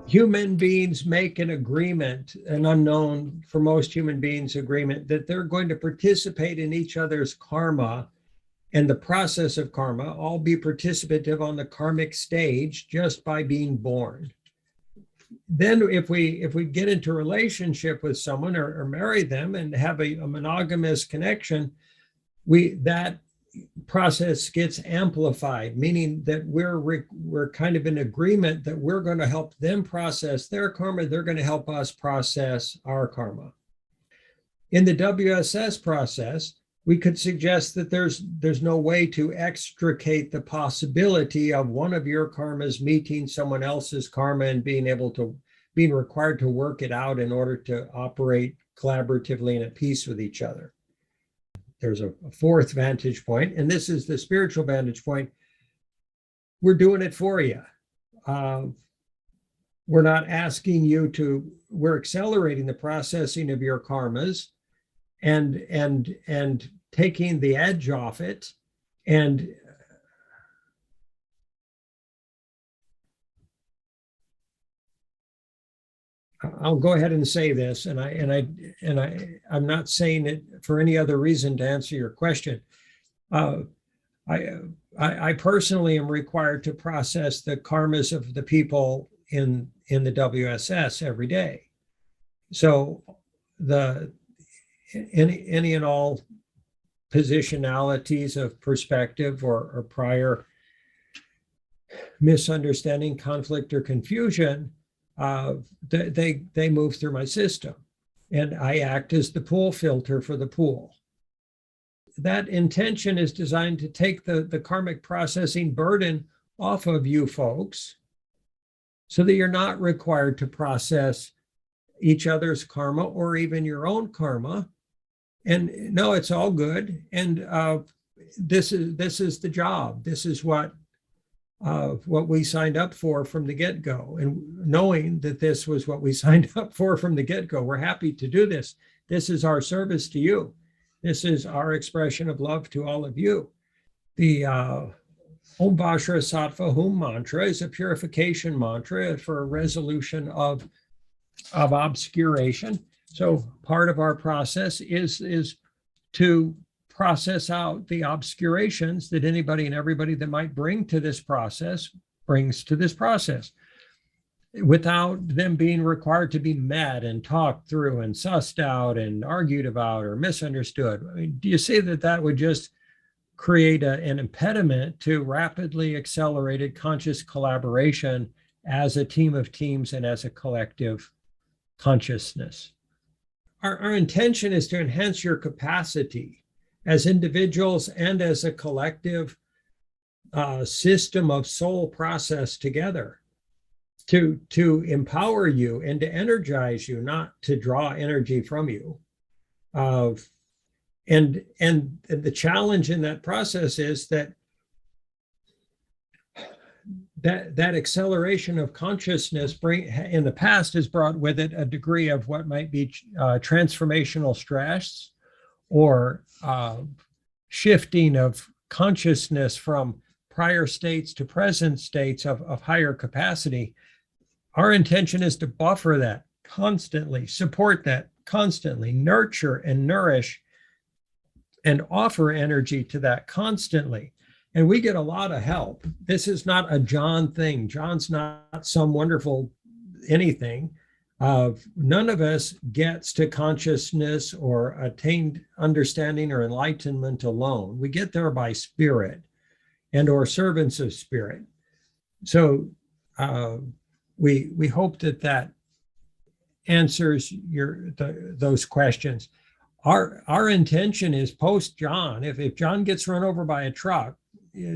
human beings make an agreement, an unknown for most human beings agreement, that they're going to participate in each other's karma and the process of karma, all be participative on the karmic stage just by being born. Then if we get into a relationship with someone or marry them and have a monogamous connection, that process gets amplified, meaning that we're kind of in agreement that we're going to help them process their karma. They're going to help us process our karma. In the WSS process, we could suggest that there's no way to extricate the possibility of one of your karmas meeting someone else's karma and being required to work it out in order to operate collaboratively and at peace with each other. There's a fourth vantage point, and this is the spiritual vantage point. We're doing it for you. We're not asking you to, we're accelerating the processing of your karmas and taking the edge off it. And I'll go ahead and say this, and I'm not saying it for any other reason to answer your question. I personally am required to process the karmas of the people in the WSS every day. So any and all positionalities of perspective or prior misunderstanding, conflict, or confusion, they move through my system, and I act as the pool filter for the pool. That intention is designed to take the karmic processing burden off of you folks so that you're not required to process each other's karma or even your own karma. And no, it's all good. And this is the job. This is what we signed up for from the get-go. And knowing that this was what we signed up for from the get-go, we're happy to do this. This is our service to you. This is our expression of love to all of you. The Om Vajra Sattva Hum mantra is a purification mantra for a resolution of obscuration. So part of our process is to process out the obscurations that anybody and everybody that might bring to this process brings to this process, without them being required to be met and talked through and sussed out and argued about or misunderstood. I mean, do you see that would just create an impediment to rapidly accelerated conscious collaboration as a team of teams and as a collective consciousness? Our intention is to enhance your capacity as individuals and as a collective system of soul process together to empower you and to energize you, not to draw energy from you. And the challenge in that process is that acceleration of consciousness in the past has brought with it a degree of what might be transformational stress or shifting of consciousness from prior states to present states of higher capacity. Our intention is to buffer that constantly, support that constantly, nurture and nourish and offer energy to that constantly. And we get a lot of help. This is not a John thing. John's not some wonderful anything. None of us gets to consciousness or attained understanding or enlightenment alone. We get there by spirit and or servants of spirit. So we hope that answers those questions. Our intention is post John. If John gets run over by a truck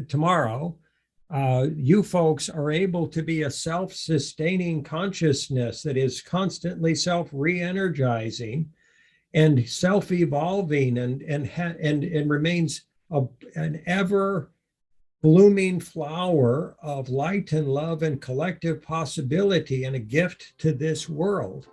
tomorrow, you folks are able to be a self-sustaining consciousness that is constantly self-re-energizing and self-evolving and remains an ever blooming flower of light and love and collective possibility and a gift to this world.